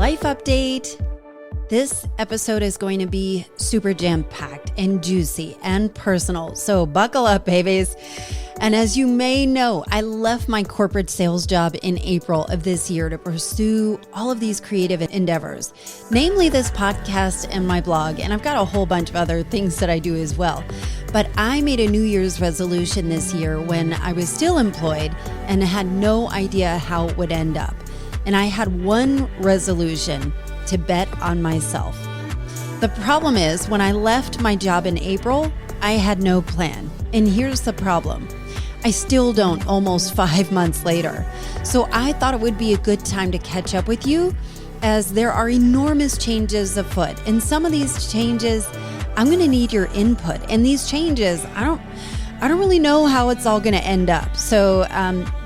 life update. This episode is going to be super jam-packed and juicy and personal, so buckle up, babies. And as you may know, I left my corporate sales job in April of this year to pursue all of these creative endeavors, namely this podcast and my blog, and I've got a whole bunch of other things that I do as well. But I made a New Year's resolution this year when I was still employed and had no idea how it would end up. And I had one resolution: to bet on myself. The problem is, when I left my job in April, I had no plan. And here's the problem: I still don't almost 5 months later. So I thought it would be a good time to catch up with you, as there are enormous changes afoot. And some of these changes, I'm going to need your input. And these changes, I don't really know how it's all going to end up. So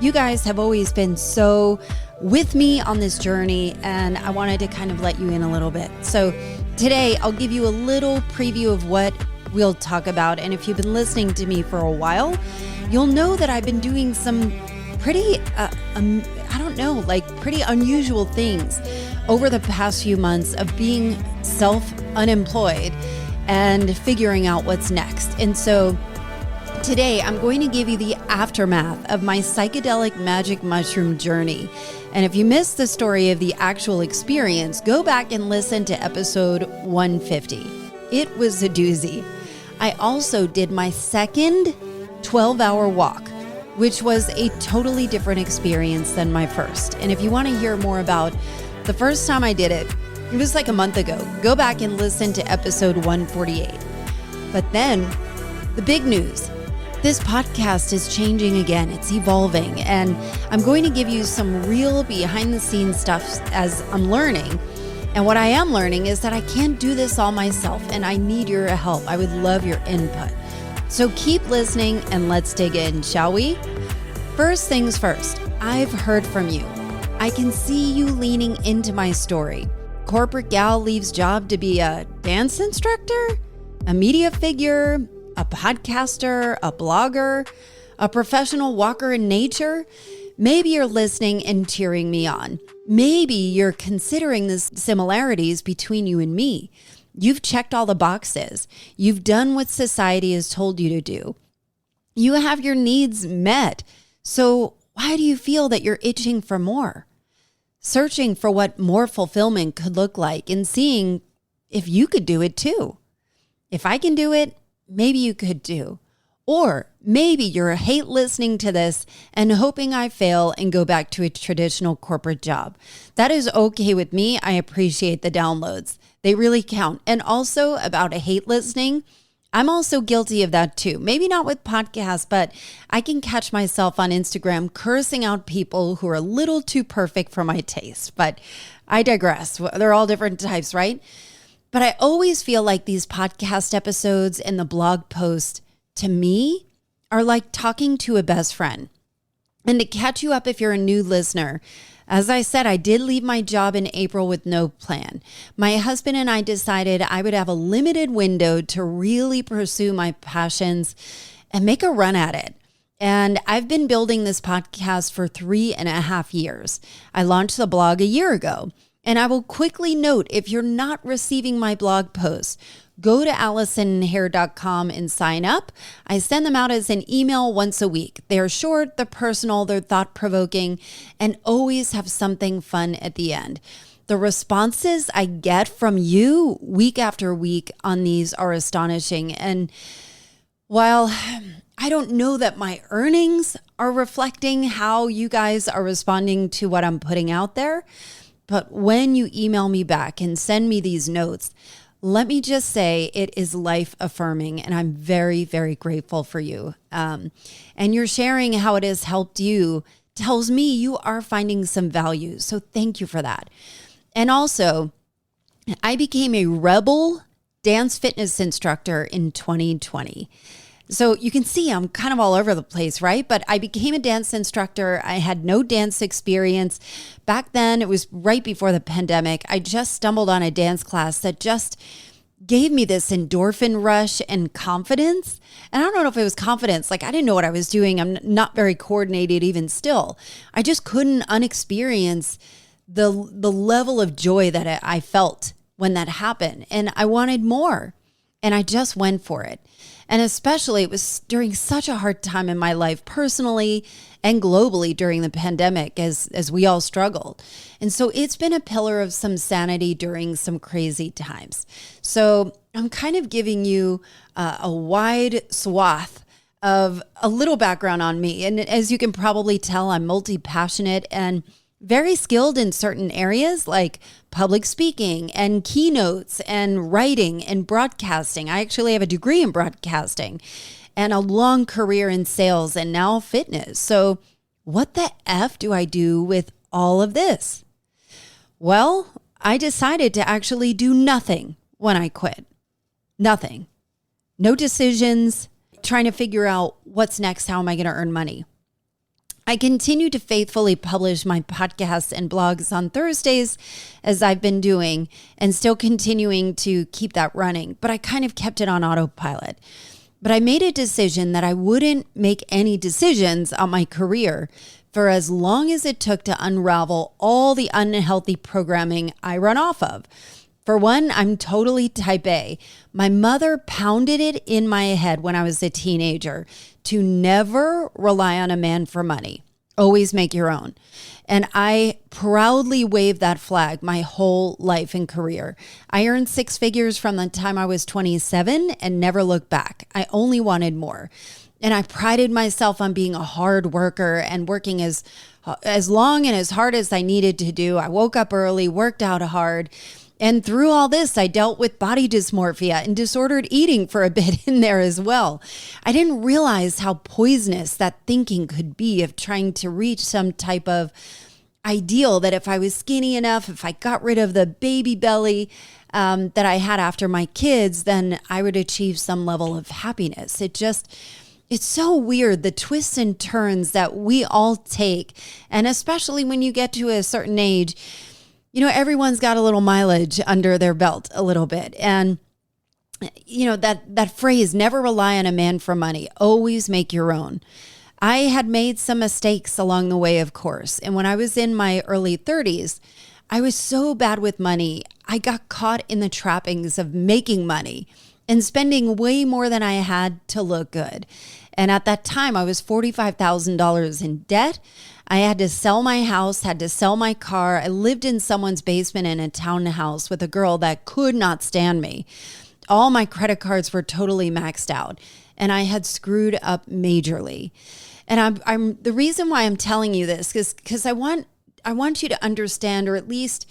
you guys have always been so with me on this journey, and I wanted to kind of let you in a little bit. So today I'll give you a little preview of what we'll talk about. And if you've been listening to me for a while, you'll know that I've been doing some pretty, pretty unusual things over the past few months of being unemployed and figuring out what's next. And so today I'm going to give you the aftermath of my psychedelic magic mushroom journey. And if you missed the story of the actual experience, go back and listen to episode 150. It was a doozy. I also did my second 12-hour walk, which was a totally different experience than my first. And if you want to hear more about the first time I did it, it was like a month ago. Go back and listen to episode 148. But then, the big news: this podcast is changing again. It's evolving, and I'm going to give you some real behind-the-scenes stuff as I'm learning. And what I am learning is that I can't do this all myself, and I need your help. I would love your input. So keep listening, and let's dig in, shall we? First things first, I've heard from you. I can see you leaning into my story. Corporate gal leaves job to be a dance instructor, a media figure, a podcaster, a blogger, a professional walker in nature. Maybe you're listening and cheering me on. Maybe you're considering the similarities between you and me. You've checked all the boxes. You've done what society has told you to do. You have your needs met. So why do you feel that you're itching for more? Searching for what more fulfillment could look like and seeing if you could do it too. If I can do it, maybe you could do. Or maybe you're hate listening to this and hoping I fail and go back to a traditional corporate job. That is okay with me. I appreciate the downloads. They really count. And also about a hate listening, I'm also guilty of that too. Maybe not with podcasts, but I can catch myself on Instagram cursing out people who are a little too perfect for my taste. But I digress. They're all different types, right? But I always feel like these podcast episodes and the blog post, to me, are like talking to a best friend. And to catch you up if you're a new listener, as I said, I did leave my job in April with no plan. My husband and I decided I would have a limited window to really pursue my passions and make a run at it. And I've been building this podcast for 3.5 years. I launched the blog a year ago. And I will quickly note, if you're not receiving my blog posts, go to ALLISON'S and sign up. I send them out as an email once a week. They're short, they're personal, they're thought-provoking, and always have something fun at the end. The responses I get from you week after week on these are astonishing. And while I don't know that my earnings are reflecting how you guys are responding to what I'm putting out there, but when you email me back and send me these notes, let me just say it is life affirming, and I'm very, very grateful for you. And you're sharing how it has helped you tells me you are finding some value. So thank you for that. And also, I became a rebel dance fitness instructor in 2020. So you can see I'm kind of all over the place, right? But I became a dance instructor. I had no dance experience. Back then, it was right before the pandemic. I just stumbled on a dance class that just gave me this endorphin rush and confidence. And I don't know if it was confidence. Like, I didn't know what I was doing. I'm not very coordinated even still. I just couldn't unexperience the level of joy that I felt when that happened. And I wanted more. And I just went for it. And especially it was during such a hard time in my life personally and globally during the pandemic as we all struggled. And so it's been a pillar of some sanity during some crazy times. So I'm kind of giving you a wide swath of a little background on me. And as you can probably tell, I'm multi-passionate and very skilled in certain areas like public speaking and keynotes and writing and broadcasting. I actually have a degree in broadcasting and a long career in sales and now fitness. So what the F do I do with all of this? Well, I decided to actually do nothing when I quit. Nothing. No decisions, trying to figure out what's next. How am I going to earn money? I continue to faithfully publish my podcasts and blogs on Thursdays as I've been doing and still continuing to keep that running, but I kind of kept it on autopilot. But I made a decision that I wouldn't make any decisions on my career for as long as it took to unravel all the unhealthy programming I run off of. For one, I'm totally type A. My mother pounded it in my head when I was a teenager to never rely on a man for money. Always make your own. And I proudly waved that flag my whole life and career. I earned six figures from the time I was 27 and never looked back. I only wanted more. And I prided myself on being a hard worker and working as long and as hard as I needed to do. I woke up early, worked out hard. And through all this, I dealt with body dysmorphia and disordered eating for a bit in there as well. I didn't realize how poisonous that thinking could be of trying to reach some type of ideal that if I was skinny enough, if I got rid of the baby belly that I had after my kids, then I would achieve some level of happiness. It's so weird, the twists and turns that we all take. And especially when you get to a certain age, you know, everyone's got a little mileage under their belt a little bit. And, you know, that phrase, never rely on a man for money, always make your own. I had made some mistakes along the way, of course. And when I was in my early 30s, I was so bad with money. I got caught in the trappings of making money and spending way more than I had to look good. And at that time, I was $45,000 in debt. I had to sell my house, had to sell my car. I lived in someone's basement in a townhouse with a girl that could not stand me. All my credit cards were totally maxed out, and I had screwed up majorly. And I'm the reason why I'm telling you this is because I want you to understand, or at least,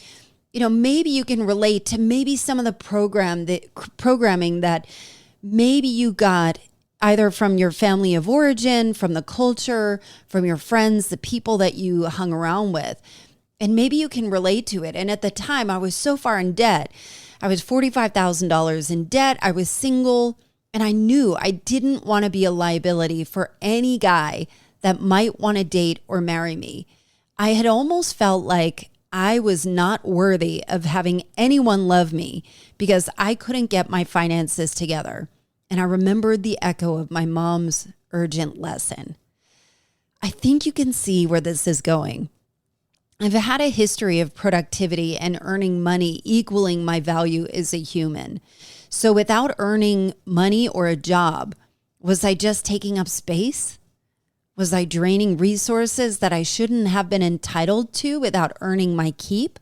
you know, maybe you can relate to maybe some of the programming that maybe you got either from your family of origin, from the culture, from your friends, the people that you hung around with. And maybe you can relate to it. And at the time, I was so far in debt. I was $45,000 in debt. I was single. And I knew I didn't want to be a liability for any guy that might want to date or marry me. I had almost felt like I was not worthy of having anyone love me because I couldn't get my finances together. And I remembered the echo of my mom's urgent lesson. I think you can see where this is going. I've had a history of productivity and earning money equaling my value as a human. So without earning money or a job, was I just taking up space? Was I draining resources that I shouldn't have been entitled to without earning my keep?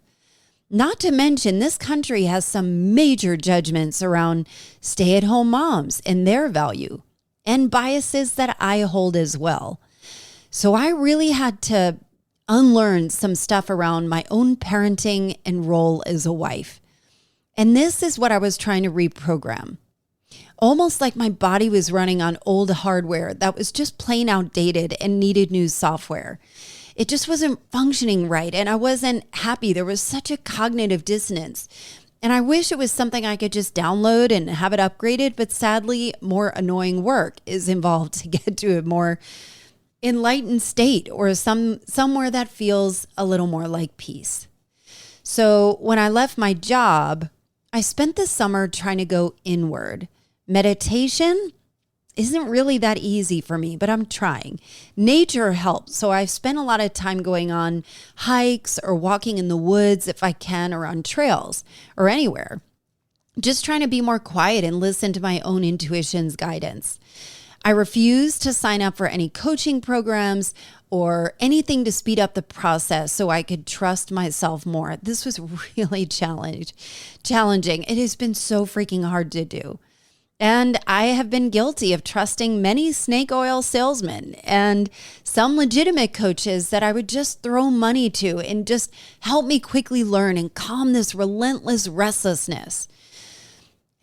Not to mention, this country has some major judgments around stay-at-home moms and their value, and biases that I hold as well. So I really had to unlearn some stuff around my own parenting and role as a wife. And this is what I was trying to reprogram. Almost like my body was running on old hardware that was just plain outdated and needed new software. It just wasn't functioning right, and I wasn't happy. There was such a cognitive dissonance. And I wish it was something I could just download and have it upgraded, but sadly, more annoying work is involved to get to a more enlightened state or somewhere that feels a little more like peace. So when I left my job, I spent the summer trying to go inward. Meditation isn't really that easy for me, but I'm trying. Nature helps. So I've spent a lot of time going on hikes or walking in the woods if I can, or on trails or anywhere. Just trying to be more quiet and listen to my own intuition's guidance. I refuse to sign up for any coaching programs or anything to speed up the process so I could trust myself more. This was really challenging. It has been so freaking hard to do. And I have been guilty of trusting many snake oil salesmen and some legitimate coaches that I would just throw money to and just help me quickly learn and calm this relentless restlessness.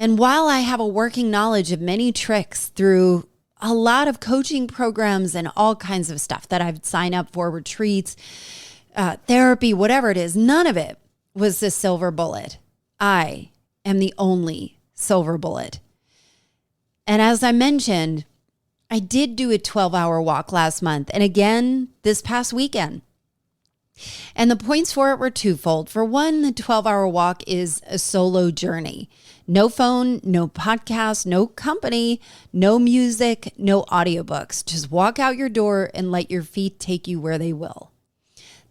And while I have a working knowledge of many tricks through a lot of coaching programs and all kinds of stuff that I've signed up for, retreats, therapy, whatever it is, none of it was the silver bullet. I am the only silver bullet. And as I mentioned, I did do a 12-hour walk last month and again this past weekend. And the points for it were twofold. For one, the 12-hour walk is a solo journey. No phone, no podcast, no company, no music, no audiobooks. Just walk out your door and let your feet take you where they will.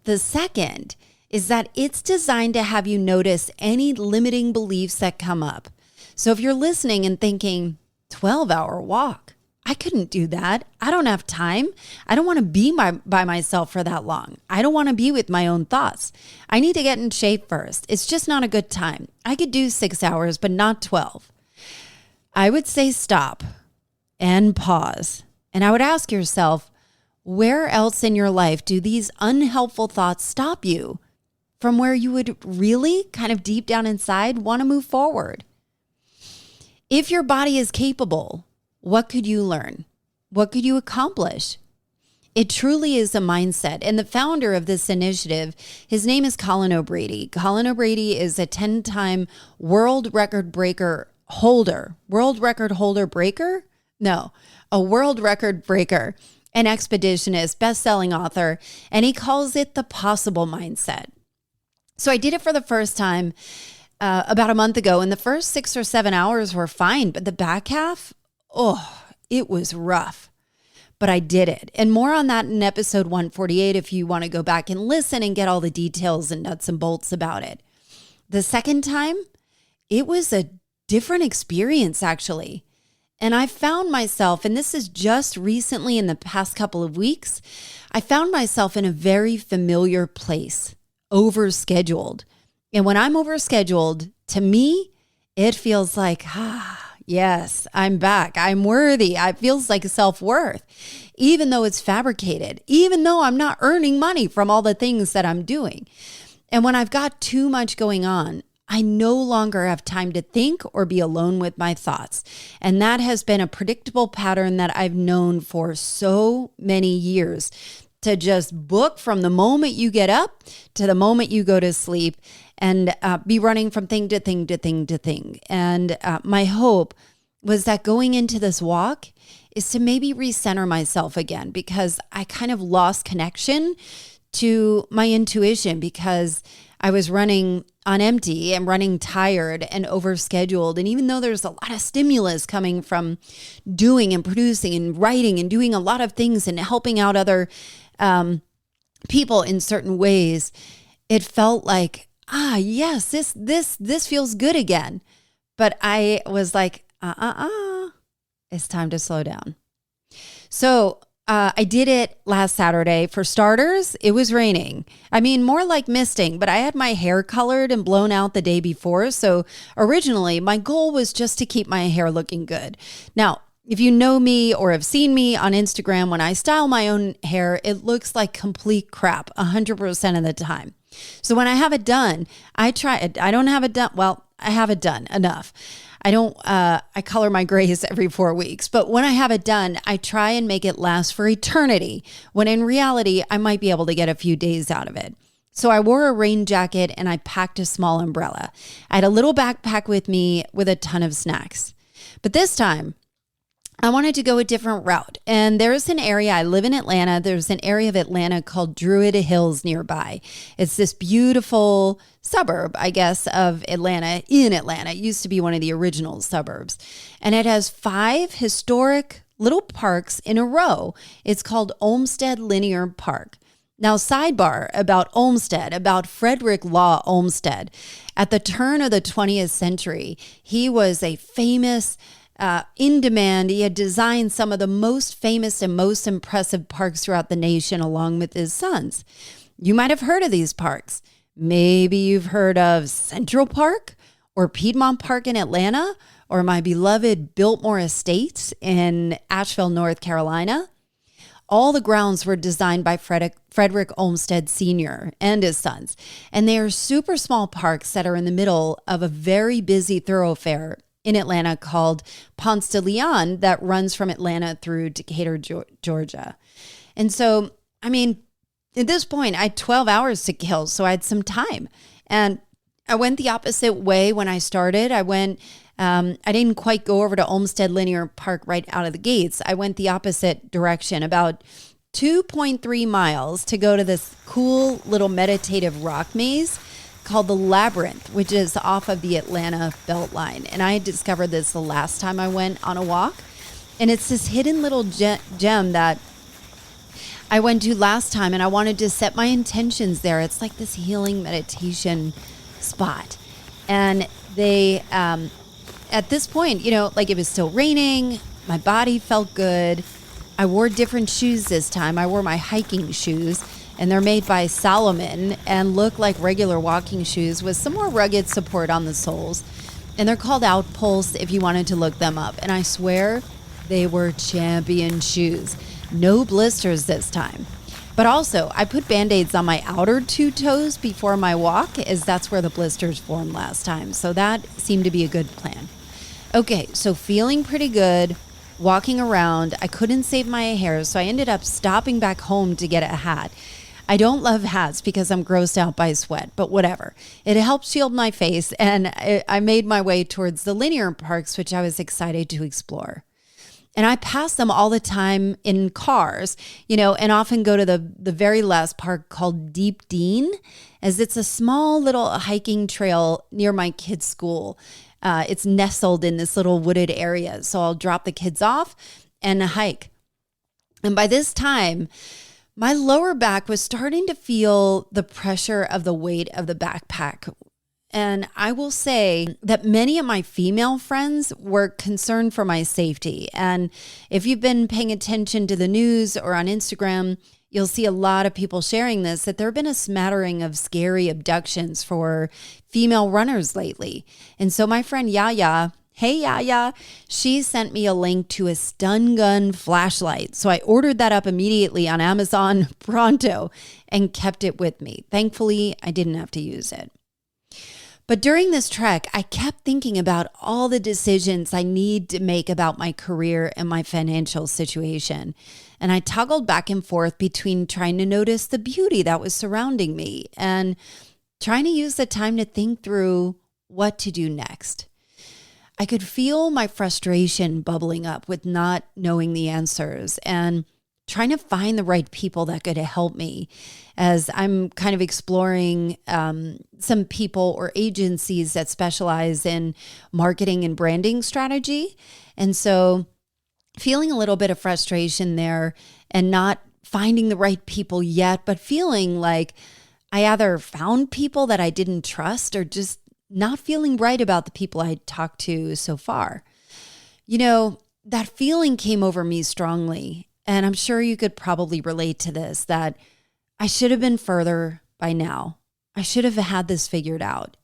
The second is that it's designed to have you notice any limiting beliefs that come up. So if you're listening and thinking, 12-hour walk, I couldn't do that. I don't have time. I don't want to be by myself for that long. I don't want to be with my own thoughts. I need to get in shape first. It's just not a good time. I could do 6 hours, but not 12. I would say stop and pause. And I would ask yourself, where else in your life do these unhelpful thoughts stop you from where you would really kind of deep down inside want to move forward? If your body is capable, what could you learn? What could you accomplish? It truly is a mindset. And the founder of this initiative, his name is Colin O'Brady. Colin O'Brady is a 10-time world record holder, an expeditionist, best-selling author, and he calls it the possible mindset. So I did it for the first time about a month ago, and the first 6 or 7 hours were fine, but the back half, it was rough, but I did it. And more on that in episode 148 if you want to go back and listen and get all the details and nuts and bolts about it. The second time, it was a different experience actually. And I found myself, and this is just recently in the past couple of weeks, I found myself in a very familiar place, overscheduled. And when I'm overscheduled, to me, it feels like, yes, I'm back. I'm worthy. It feels like self-worth, even though it's fabricated, even though I'm not earning money from all the things that I'm doing. And when I've got too much going on, I no longer have time to think or be alone with my thoughts. And that has been a predictable pattern that I've known for so many years, to just book from the moment you get up to the moment you go to sleep and be running from thing to thing to thing to thing. And my hope was that going into this walk is to maybe recenter myself again, because I kind of lost connection to my intuition because I was running on empty and running tired and overscheduled. And even though there's a lot of stimulus coming from doing and producing and writing and doing a lot of things and helping out other people in certain ways, it felt like, yes, this feels good again. But I was like, it's time to slow down. So I did it last Saturday. For starters, it was raining. I mean, more like misting, but I had my hair colored and blown out the day before. So originally, my goal was just to keep my hair looking good. Now, if you know me or have seen me on Instagram, when I style my own hair, it looks like complete crap 100% of the time. So when I have it done, I don't have it done. Well, I have it done enough. I color my grays every 4 weeks, but when I have it done, I try and make it last for eternity, when in reality, I might be able to get a few days out of it. So I wore a rain jacket and I packed a small umbrella. I had a little backpack with me with a ton of snacks. But this time, I wanted to go a different route. And there's an area, I live in Atlanta, there's an area of Atlanta called Druid Hills nearby. It's this beautiful suburb, I guess, of Atlanta, in Atlanta. It used to be one of the original suburbs. And it has 5 historic little parks in a row. It's called Olmsted Linear Park. Now, sidebar about Olmsted, about Frederick Law Olmsted. At the turn of the 20th century, he was a famous, in demand. He had designed some of the most famous and most impressive parks throughout the nation along with his sons. You might have heard of these parks. Maybe you've heard of Central Park or Piedmont Park in Atlanta or my beloved Biltmore Estates in Asheville, North Carolina. All the grounds were designed by Frederick Olmsted Sr. and his sons. And they are super small parks that are in the middle of a very busy thoroughfare in Atlanta called Ponce de Leon that runs from Atlanta through Decatur, Georgia. And so, I mean, at this point, I had 12 hours to kill, so I had some time. And I went the opposite way when I started. I didn't quite go over to Olmsted Linear Park right out of the gates. I went the opposite direction, about 2.3 miles to go to this cool little meditative rock maze called the Labyrinth, which is off of the Atlanta Beltline. And I had discovered this the last time I went on a walk. And it's this hidden little gem that I went to last time, and I wanted to set my intentions there. It's like this healing meditation spot. And they, at this point, like it was still raining, my body felt good. I wore different shoes this time. I wore my hiking shoes, and they're made by Salomon and look like regular walking shoes with some more rugged support on the soles. And they're called Outpulse if you wanted to look them up. And I swear they were champion shoes. No blisters this time. But also, I put Band-Aids on my outer two toes before my walk, as that's where the blisters formed last time. So that seemed to be a good plan. Okay, so feeling pretty good, walking around. I couldn't save my hair, so I ended up stopping back home to get a hat. I don't love hats because I'm grossed out by sweat, but whatever. It helps shield my face, and I made my way towards the linear parks, which I was excited to explore. And I pass them all the time in cars, and often go to the very last park called Deep Dean, as it's a small little hiking trail near my kids' school. It's nestled in this little wooded area. So I'll drop the kids off and hike. And by this time, my lower back was starting to feel the pressure of the weight of the backpack. And I will say that many of my female friends were concerned for my safety. And if you've been paying attention to the news or on Instagram, you'll see a lot of people sharing this, that there have been a smattering of scary abductions for female runners lately. And so my friend Yaya, hey Yaya, she sent me a link to a stun gun flashlight. So I ordered that up immediately on Amazon pronto and kept it with me. Thankfully, I didn't have to use it. But during this trek, I kept thinking about all the decisions I need to make about my career and my financial situation. And I toggled back and forth between trying to notice the beauty that was surrounding me and trying to use the time to think through what to do next. I could feel my frustration bubbling up with not knowing the answers and trying to find the right people that could help me as I'm kind of exploring some people or agencies that specialize in marketing and branding strategy. And so feeling a little bit of frustration there and not finding the right people yet, but feeling like I either found people that I didn't trust or just not feeling right about the people I talked to so far. That feeling came over me strongly. And I'm sure you could probably relate to this, that I should have been further by now. I should have had this figured out.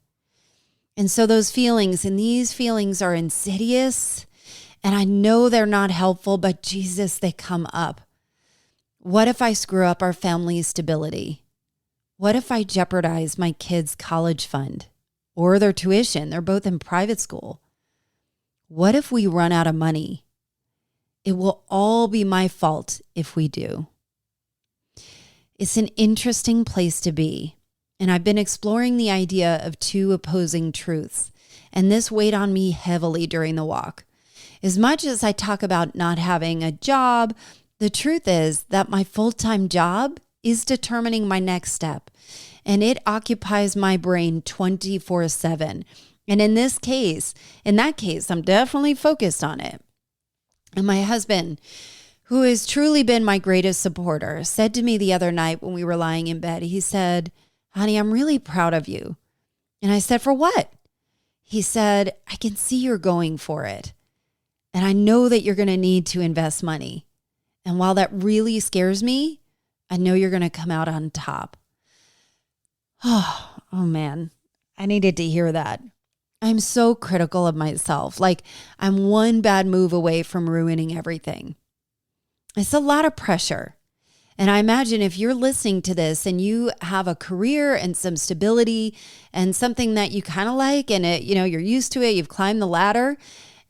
And so these feelings are insidious, and I know they're not helpful, but Jesus, they come up. What if I screw up our family's stability? What if I jeopardize my kids' college fund or their tuition? They're both in private school. What if we run out of money? It will all be my fault if we do. It's an interesting place to be. And I've been exploring the idea of two opposing truths. And this weighed on me heavily during the walk. As much as I talk about not having a job, the truth is that my full-time job is determining my next step. And it occupies my brain 24/7. And in that case, I'm definitely focused on it. And my husband, who has truly been my greatest supporter, said to me the other night when we were lying in bed, he said, "Honey, I'm really proud of you." And I said, "For what?" He said, "I can see you're going for it. And I know that you're going to need to invest money. And while that really scares me, I know you're going to come out on top." Oh man, I needed to hear that. I'm so critical of myself. Like I'm one bad move away from ruining everything. It's a lot of pressure. And I imagine if you're listening to this and you have a career and some stability and something that you kind of like and you're used to it, you've climbed the ladder,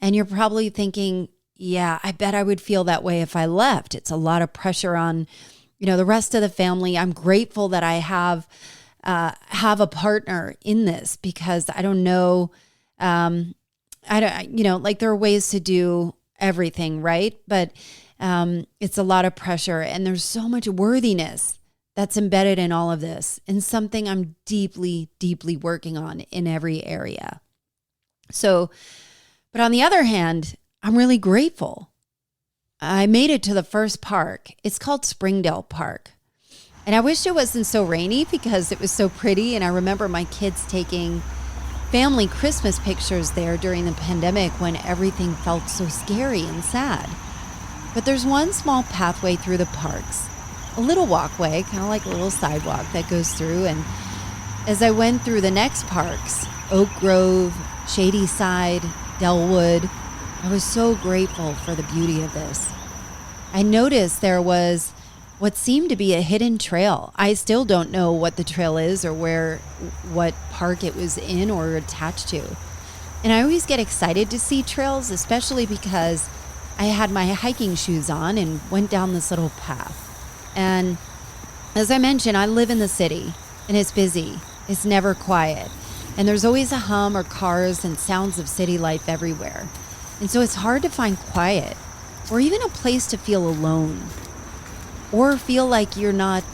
and you're probably thinking, yeah, I bet I would feel that way if I left. It's a lot of pressure on, the rest of the family. I'm grateful that I have a partner in this because I don't know, like there are ways to do everything, right? But it's a lot of pressure and there's so much worthiness that's embedded in all of this and something I'm deeply, deeply working on in every area. So, but on the other hand, I'm really grateful. I made it to the first park. It's called Springdale Park. And I wish it wasn't so rainy because it was so pretty. And I remember my kids taking family Christmas pictures there during the pandemic when everything felt so scary and sad. But there's one small pathway through the parks, a little walkway, kind of like a little sidewalk that goes through. And as I went through the next parks, Oak Grove, Shady Side, Dellwood, I was so grateful for the beauty of this. I noticed there was what seemed to be a hidden trail. I still don't know what the trail is or what park it was in or attached to. And I always get excited to see trails, especially because I had my hiking shoes on and went down this little path. And as I mentioned, I live in the city and it's busy. It's never quiet. And there's always a hum or cars and sounds of city life everywhere. And so it's hard to find quiet or even a place to feel alone or feel like you're not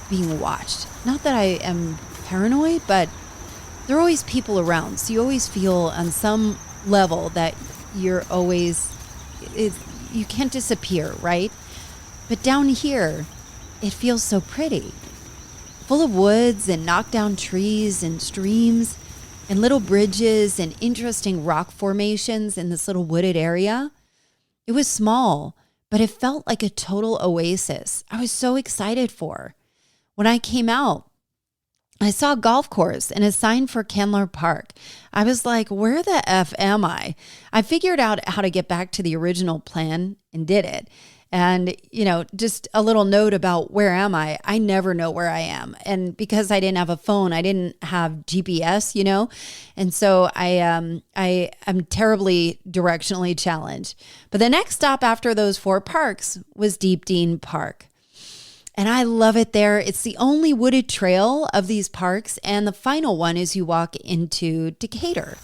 being watched. Not that I am paranoid, but there are always people around. So you always feel on some level that you're always, you can't disappear, right? But down here, it feels so pretty. Full of woods and knocked down trees and streams and little bridges and interesting rock formations in this little wooded area. It was small, but it felt like a total oasis. I was so excited for. When I came out, I saw a golf course and a sign for Candler Park. I was like, where the F am I? I figured out how to get back to the original plan and did it. And, just a little note about where am I? I never know where I am. And because I didn't have a phone, I didn't have GPS, And so I am terribly directionally challenged. But the next stop after those 4 parks was Deep Dean Park. And I love it there. It's the only wooded trail of these parks. And the final one is you walk into Decatur.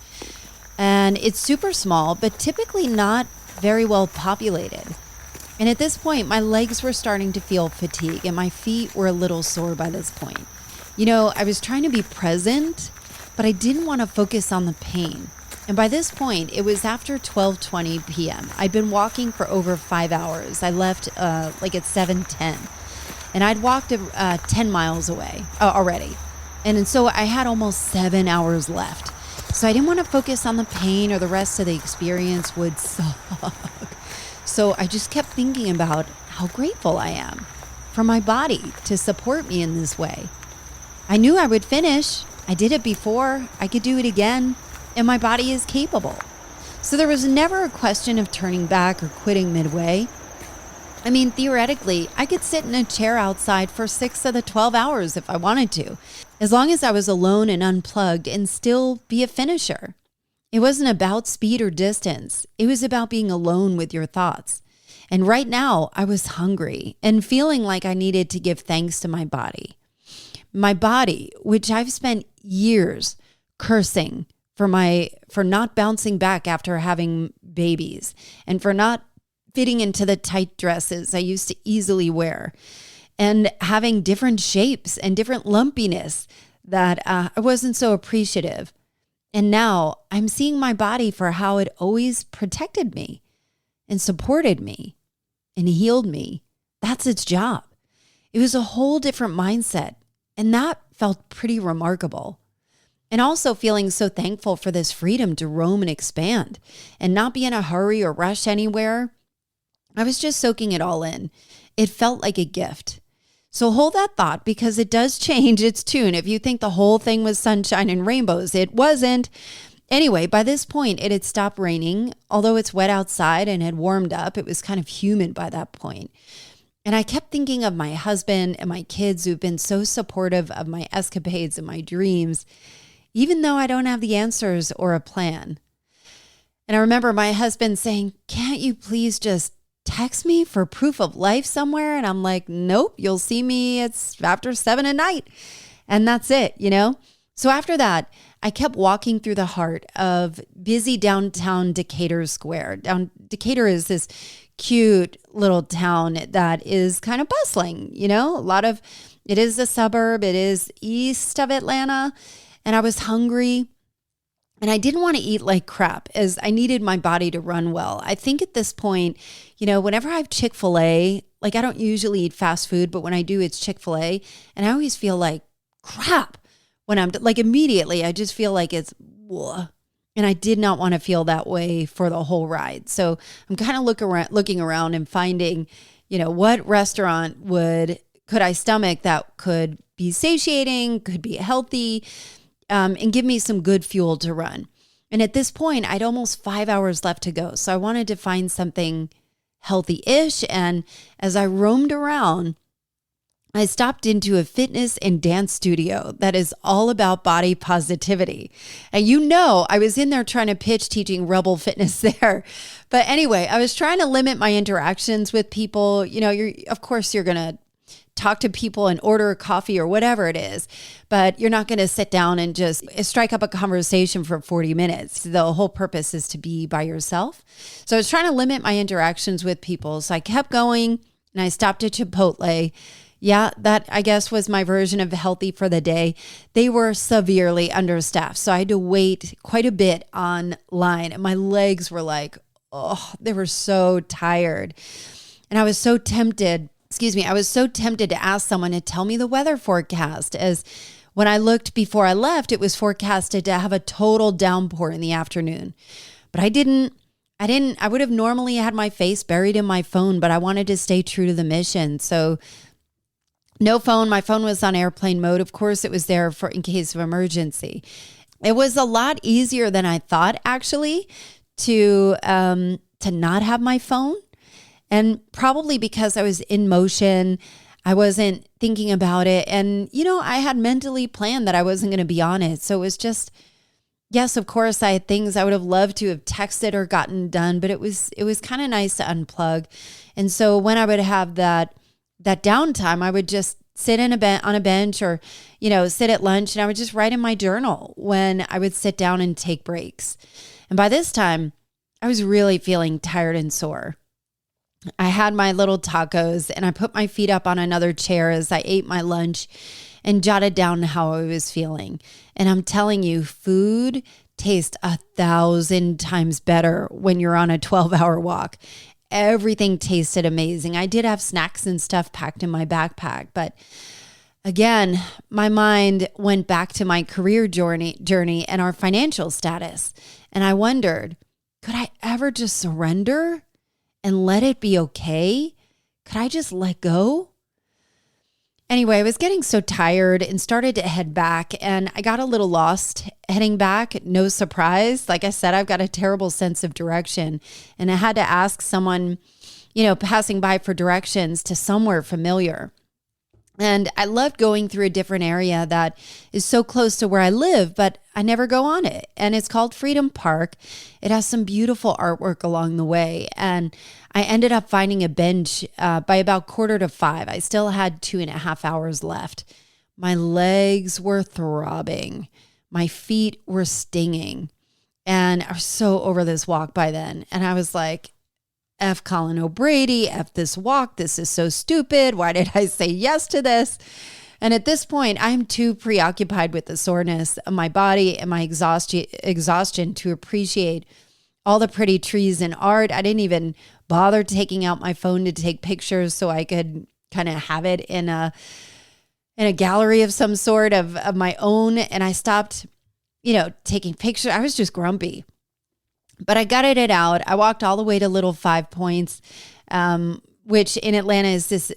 And it's super small, but typically not very well populated. And at this point, my legs were starting to feel fatigue and my feet were a little sore by this point. I was trying to be present, but I didn't want to focus on the pain. And by this point, it was after 12:20 p.m. I'd been walking for over 5 hours. I left at 7:10. And I'd walked 10 miles away already. And so I had almost 7 hours left. So I didn't want to focus on the pain or the rest of the experience would suck. So I just kept thinking about how grateful I am for my body to support me in this way. I knew I would finish. I did it before. I could do it again. And my body is capable. So there was never a question of turning back or quitting midway. I mean, theoretically, I could sit in a chair outside for 6 of the 12 hours if I wanted to, as long as I was alone and unplugged and still be a finisher. It wasn't about speed or distance. It was about being alone with your thoughts. And right now, I was hungry and feeling like I needed to give thanks to my body. My body, which I've spent years cursing for not bouncing back after having babies and for not fitting into the tight dresses I used to easily wear and having different shapes and different lumpiness that I wasn't so appreciative. And now I'm seeing my body for how it always protected me. and supported me and healed me. That's its job. It was a whole different mindset, and that felt pretty remarkable. And also feeling so thankful for this freedom to roam and expand and not be in a hurry or rush anywhere. I was just soaking it all in. It felt like a gift. So hold that thought, because it does change its tune. If you think the whole thing was sunshine and rainbows, it wasn't. Anyway, by this point, it had stopped raining. Although it's wet outside and had warmed up, it was kind of humid by that point. And I kept thinking of my husband and my kids who've been so supportive of my escapades and my dreams, even though I don't have the answers or a plan. And I remember my husband saying, "Can't you please just text me for proof of life somewhere?" And I'm like, "Nope, you'll see me. It's after 7 at night." And that's it, you know? So after that, I kept walking through the heart of busy downtown Decatur Square. Decatur is this cute little town that is kind of bustling, you know? It is a suburb. It is east of Atlanta. And I was hungry. And I didn't want to eat like crap, as I needed my body to run well. I think at this point, you know, whenever I have Chick-fil-A, like I don't usually eat fast food, but when I do, it's Chick-fil-A. And I always feel like crap when I'm like immediately, I just feel like it's, ugh. And I did not want to feel that way for the whole ride. So I'm kind of looking around and finding, you know, what restaurant could I stomach that could be satiating, could be healthy, and give me some good fuel to run. And at this point, I'd almost 5 hours left to go. So I wanted to find something healthy-ish. And as I roamed around, I stopped into a fitness and dance studio that is all about body positivity. And you know, I was in there trying to pitch teaching Rebel Fitness there. But anyway, I was trying to limit my interactions with people. You know, of course, you're going to talk to people and order a coffee or whatever it is, but you're not going to sit down and just strike up a conversation for 40 minutes. The whole purpose is to be by yourself. So I was trying to limit my interactions with people. So I kept going and I stopped at Chipotle. Yeah, that I guess was my version of healthy for the day. They were severely understaffed. So I had to wait quite a bit online and my legs were like, oh, they were so tired. And I was so tempted to ask someone to tell me the weather forecast, as when I looked before I left, it was forecasted to have a total downpour in the afternoon. But I didn't. I would have normally had my face buried in my phone, but I wanted to stay true to the mission. So no phone. My phone was on airplane mode. Of course, it was there in case of emergency. It was a lot easier than I thought, actually, to not have my phone. And probably because I was in motion, I wasn't thinking about it. And, you know, I had mentally planned that I wasn't going to be on it. So it was just, yes, of course, I had things I would have loved to have texted or gotten done, but it was kind of nice to unplug. And so when I would have that downtime, I would just sit on a bench or, you know, sit at lunch, and I would just write in my journal when I would sit down and take breaks. And by this time, I was really feeling tired and sore. I had my little tacos and I put my feet up on another chair as I ate my lunch and jotted down how I was feeling. And I'm telling you, food tastes 1,000 times better when you're on a 12-hour walk. Everything tasted amazing. I did have snacks and stuff packed in my backpack, but again, my mind went back to my career journey and our financial status. And I wondered, could I ever just surrender and let it be okay? Could I just let go? Anyway, I was getting so tired and started to head back, and I got a little lost heading back. No surprise. Like I said, I've got a terrible sense of direction, and I had to ask someone, you know, passing by for directions to somewhere familiar. And I loved going through a different area that is so close to where I live, but I never go on it. And it's called Freedom Park. It has some beautiful artwork along the way. And I ended up finding a bench by about 4:45. I still had 2.5 hours left. My legs were throbbing. My feet were stinging. And I was so over this walk by then. And I was like, F Colin O'Brady, F this walk. This is so stupid. Why did I say yes to this? And at this point, I'm too preoccupied with the soreness of my body and my exhaustion to appreciate all the pretty trees and art. I didn't even bother taking out my phone to take pictures so I could kind of have it in a gallery of some sort of my own. And I stopped, taking pictures. I was just grumpy. But I gutted it out. I walked all the way to Little Five Points, which in Atlanta is this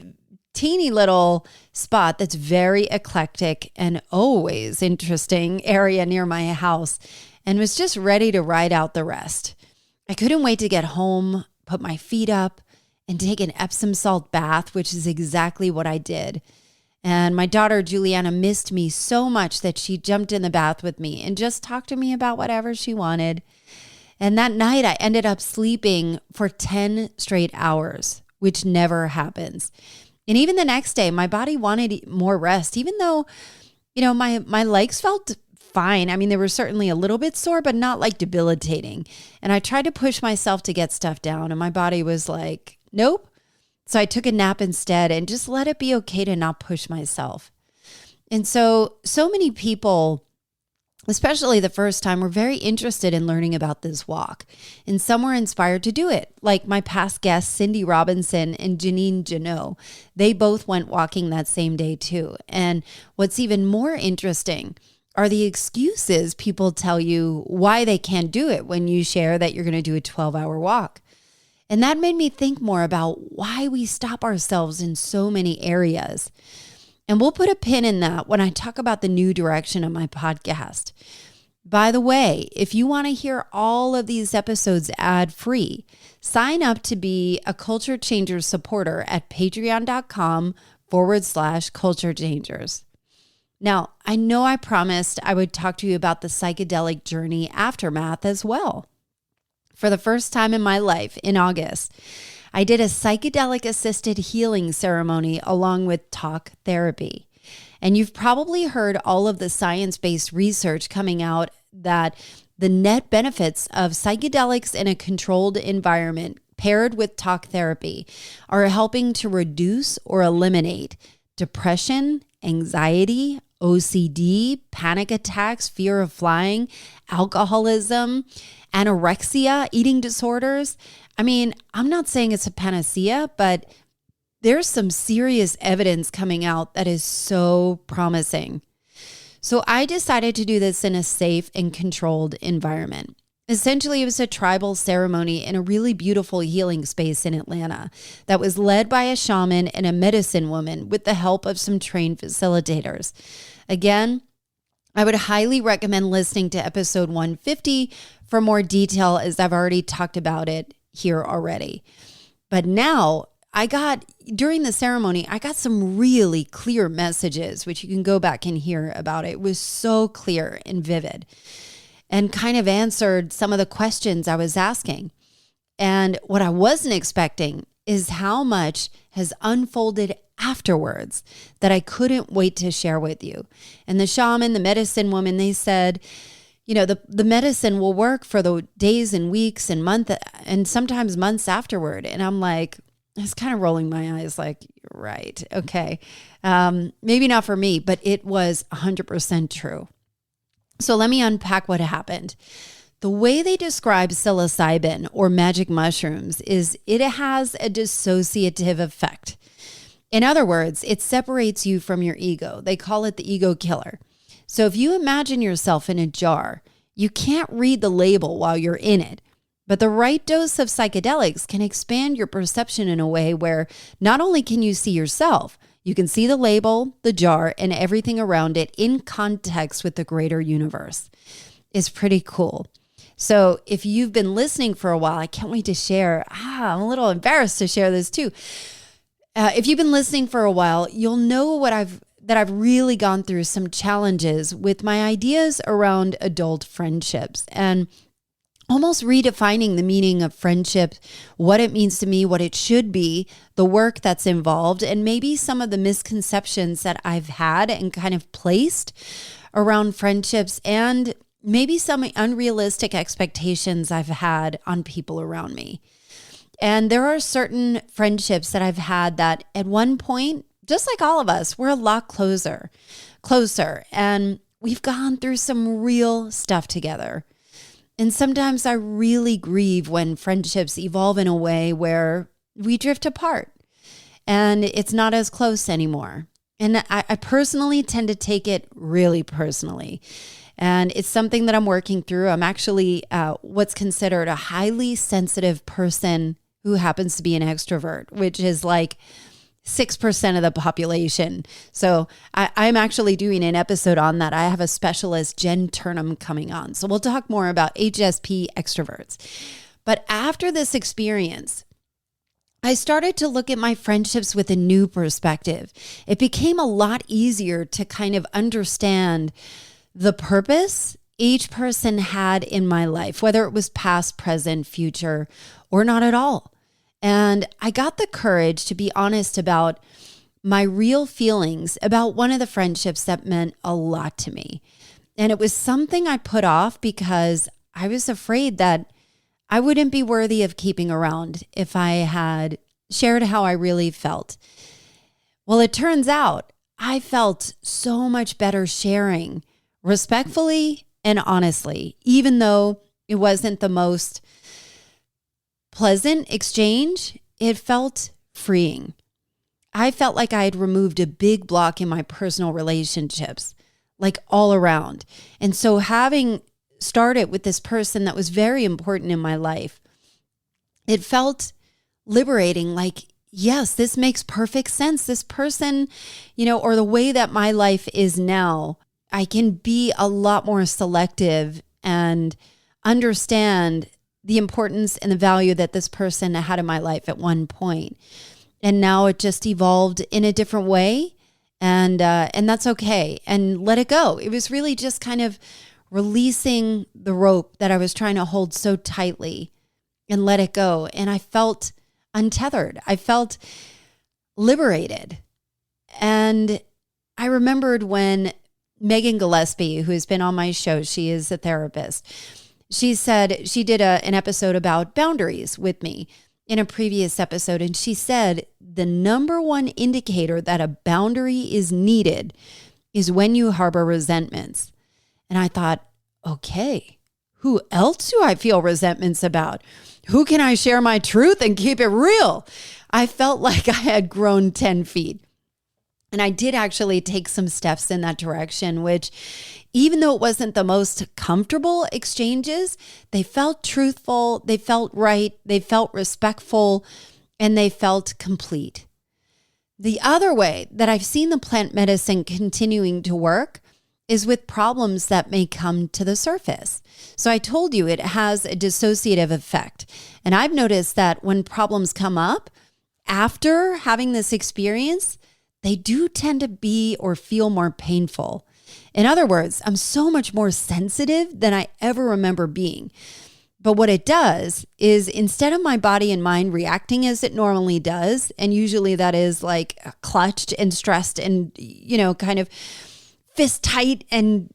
teeny little spot that's very eclectic and always interesting area near my house, and was just ready to ride out the rest. I couldn't wait to get home, put my feet up, and take an Epsom salt bath, which is exactly what I did. And my daughter, Juliana, missed me so much that she jumped in the bath with me and just talked to me about whatever she wanted. And that night, I ended up sleeping for 10 straight hours, which never happens. And even the next day, my body wanted more rest, even though, my legs felt fine. I mean, they were certainly a little bit sore, but not like debilitating. And I tried to push myself to get stuff down, and my body was like, nope. So I took a nap instead and just let it be okay to not push myself. And so many people, especially the first time, were very interested in learning about this walk. And some were inspired to do it. Like my past guests, Cindy Robinson and Janine Janot. They both went walking that same day too. And what's even more interesting are the excuses people tell you why they can't do it when you share that you're going to do a 12-hour walk. And that made me think more about why we stop ourselves in so many areas. And we'll put a pin in that when I talk about the new direction of my podcast. By the way, if you want to hear all of these episodes ad-free, sign up to be a Culture Changers supporter at patreon.com/Culture Changers. Now, I know I promised I would talk to you about the psychedelic journey aftermath as well. For the first time in my life, in August, I did a psychedelic-assisted healing ceremony along with talk therapy. And you've probably heard all of the science-based research coming out that the net benefits of psychedelics in a controlled environment paired with talk therapy are helping to reduce or eliminate depression, anxiety, OCD, panic attacks, fear of flying, alcoholism, anorexia, eating disorders. I mean, I'm not saying it's a panacea, but there's some serious evidence coming out that is so promising. So I decided to do this in a safe and controlled environment. Essentially, it was a tribal ceremony in a really beautiful healing space in Atlanta that was led by a shaman and a medicine woman with the help of some trained facilitators. Again, I would highly recommend listening to episode 150 for more detail, as I've already talked about it here already. But now during the ceremony, I got some really clear messages, which you can go back and hear about. It was so clear and vivid and kind of answered some of the questions I was asking. And what I wasn't expecting is how much has unfolded afterwards that I couldn't wait to share with you. And the shaman, the medicine woman, they said, the medicine will work for the days and weeks and months and sometimes months afterward. And I'm like, I was kind of rolling my eyes like, right, okay. Maybe not for me, but it was 100% true. So let me unpack what happened. The way they describe psilocybin or magic mushrooms is it has a dissociative effect. In other words, it separates you from your ego. They call it the ego killer. So if you imagine yourself in a jar, you can't read the label while you're in it. But the right dose of psychedelics can expand your perception in a way where not only can you see yourself, you can see the label, the jar, and everything around it in context with the greater universe. It's pretty cool. So if you've been listening for a while, I can't wait to share. I'm a little embarrassed to share this too. If you've been listening for a while, you'll know that I've really gone through some challenges with my ideas around adult friendships and almost redefining the meaning of friendship, what it means to me, what it should be, the work that's involved, and maybe some of the misconceptions that I've had and kind of placed around friendships, and maybe some unrealistic expectations I've had on people around me. And there are certain friendships that I've had that at one point, just like all of us, we're a lot closer, and we've gone through some real stuff together. And sometimes I really grieve when friendships evolve in a way where we drift apart and it's not as close anymore. And I personally tend to take it really personally. And it's something that I'm working through. I'm actually what's considered a highly sensitive person who happens to be an extrovert, which is like 6% of the population. So I'm actually doing an episode on that. I have a specialist, Jen Turnham, coming on. So we'll talk more about HSP extroverts. But after this experience, I started to look at my friendships with a new perspective. It became a lot easier to kind of understand the purpose each person had in my life, whether it was past, present, future, or not at all. And I got the courage to be honest about my real feelings about one of the friendships that meant a lot to me. And it was something I put off because I was afraid that I wouldn't be worthy of keeping around if I had shared how I really felt. Well, it turns out I felt so much better sharing respectfully and honestly, even though it wasn't the most pleasant exchange. It felt freeing. I felt like I had removed a big block in my personal relationships, like all around. And so having started with this person that was very important in my life, it felt liberating. Like, yes, this makes perfect sense. This person, or the way that my life is now, I can be a lot more selective and understand the importance and the value that this person had in my life at one point. And now it just evolved in a different way. And that's okay. And let it go. It was really just kind of releasing the rope that I was trying to hold so tightly and let it go. And I felt untethered. I felt liberated. And I remembered when Megan Gillespie, who has been on my show, she is a therapist. She said she did an episode about boundaries with me in a previous episode. And she said the number one indicator that a boundary is needed is when you harbor resentments. And I thought, okay, who else do I feel resentments about? Who can I share my truth and keep it real? I felt like I had grown 10 feet. And I did actually take some steps in that direction, which even though it wasn't the most comfortable exchanges, they felt truthful, they felt right, they felt respectful, and they felt complete. The other way that I've seen the plant medicine continuing to work is with problems that may come to the surface. So I told you it has a dissociative effect. And I've noticed that when problems come up after having this experience, they do tend to be or feel more painful. In other words, I'm so much more sensitive than I ever remember being. But what it does is instead of my body and mind reacting as it normally does, and usually that is like clutched and stressed and, kind of fist tight and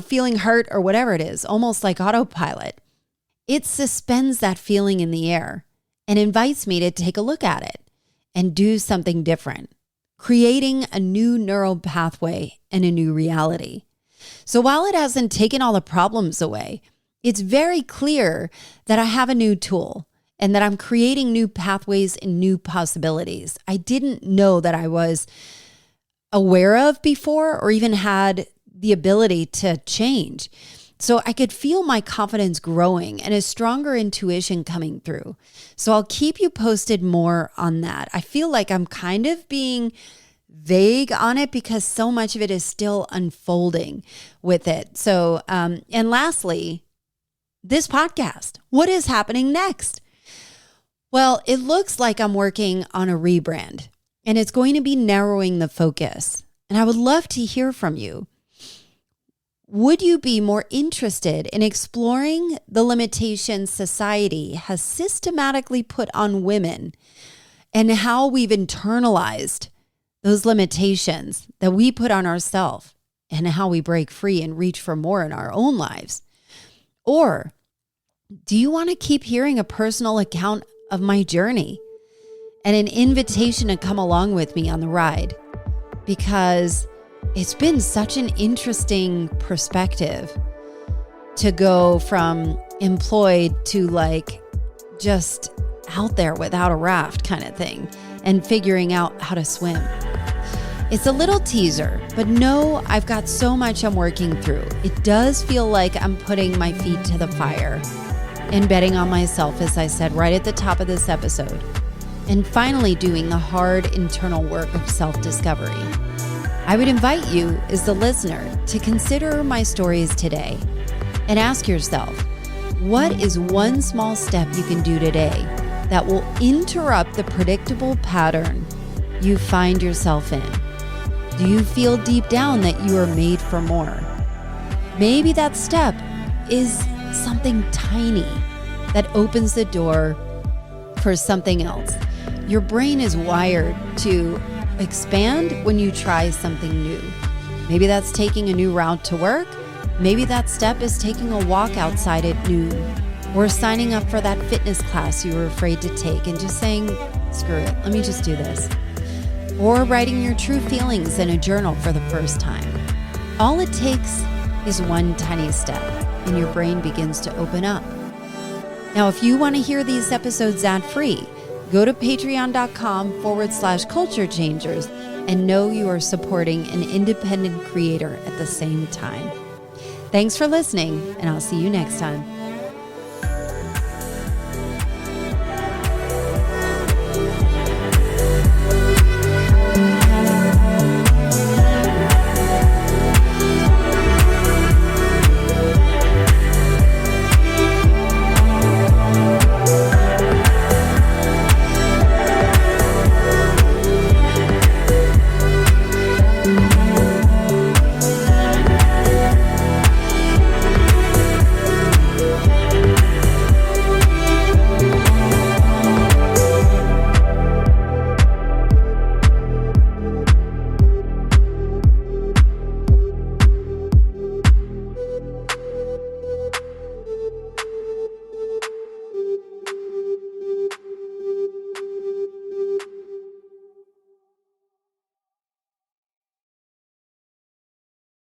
feeling hurt or whatever it is, almost like autopilot, it suspends that feeling in the air and invites me to take a look at it and do something different, creating a new neural pathway and a new reality. So while it hasn't taken all the problems away, it's very clear that I have a new tool and that I'm creating new pathways and new possibilities I didn't know that I was aware of before or even had the ability to change. So I could feel my confidence growing and a stronger intuition coming through. So I'll keep you posted more on that. I feel like I'm kind of being vague on it because so much of it is still unfolding with it. So, and lastly, this podcast, what is happening next? Well, it looks like I'm working on a rebrand and it's going to be narrowing the focus. And I would love to hear from you. Would you be more interested in exploring the limitations society has systematically put on women and how we've internalized those limitations that we put on ourselves and how we break free and reach for more in our own lives? Or do you want to keep hearing a personal account of my journey and an invitation to come along with me on the ride? Because it's been such an interesting perspective to go from employed to like just out there without a raft kind of thing and figuring out how to swim. It's a little teaser, but no, I've got so much I'm working through. It does feel like I'm putting my feet to the fire and betting on myself, as I said right at the top of this episode, and finally doing the hard internal work of self-discovery. I would invite you as the listener to consider my stories today and ask yourself, what is one small step you can do today that will interrupt the predictable pattern you find yourself in? Do you feel deep down that you are made for more? Maybe that step is something tiny that opens the door for something else. Your brain is wired to expand when you try something new. Maybe that's taking a new route to work. Maybe that step is taking a walk outside at noon, or signing up for that fitness class you were afraid to take and just saying, screw it, let me just do this. Or writing your true feelings in a journal for the first time. All it takes is one tiny step, and your brain begins to open up. Now, if you want to hear these episodes ad-free, go to patreon.com/culture changers and know you are supporting an independent creator at the same time. Thanks for listening, and I'll see you next time.